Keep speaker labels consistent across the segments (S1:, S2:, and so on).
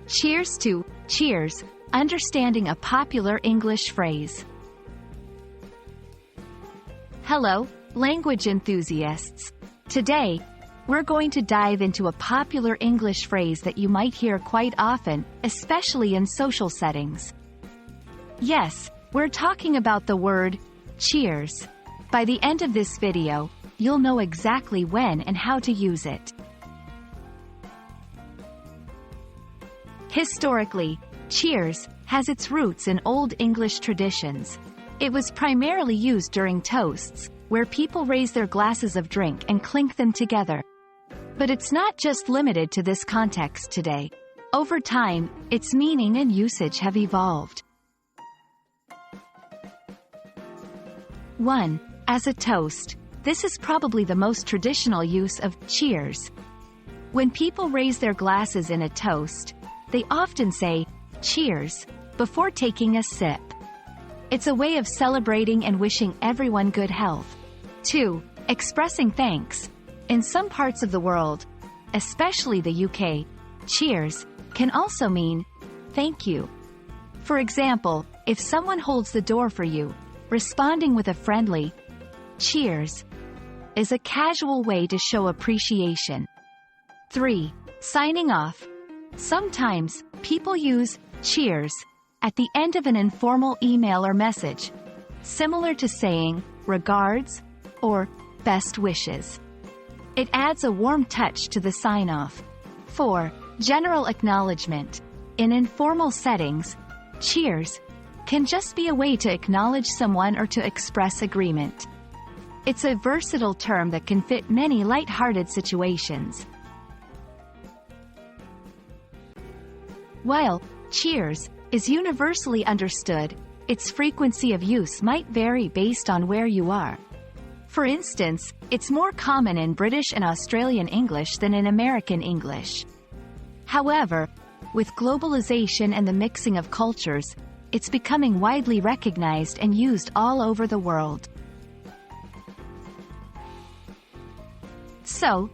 S1: Cheers to cheers, understanding a popular English phrase. Hello, language enthusiasts. Today, we're going to dive into a popular English phrase that you might hear quite often, especially in social settings. Yes, we're talking about the word cheers. By the end of this video, you'll know exactly when and how to use it. Historically, cheers has its roots in Old English traditions. It was primarily used during toasts, where people raise their glasses of drink and clink them together. But it's not just limited to this context today. Over time, its meaning and usage have evolved. 1. As a toast. This is probably the most traditional use of cheers. When people raise their glasses in a toast, they often say, cheers, before taking a sip. It's a way of celebrating and wishing everyone good health. 2. Expressing thanks. In some parts of the world, especially the UK, cheers can also mean thank you. For example, if someone holds the door for you, responding with a friendly cheers is a casual way to show appreciation. 3. Signing off. Sometimes, people use cheers at the end of an informal email or message, similar to saying regards or best wishes. It adds a warm touch to the sign-off. 4. General acknowledgement. In informal settings, cheers can just be a way to acknowledge someone or to express agreement. It's a versatile term that can fit many light-hearted situations. While cheers is universally understood, its frequency of use might vary based on where you are. For instance, it's more common in British and Australian English than in American English. However, with globalization and the mixing of cultures, it's becoming widely recognized and used all over the world. So,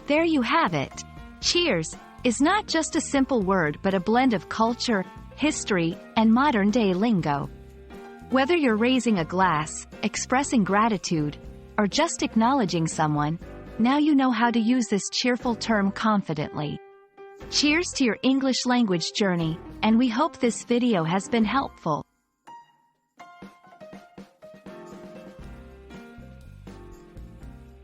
S1: there you have it. Cheers is not just a simple word but a blend of culture, history, and modern-day lingo. Whether you're raising a glass, expressing gratitude, or just acknowledging someone, now you know how to use this cheerful term confidently. Cheers to your English language journey, and we hope this video has been helpful.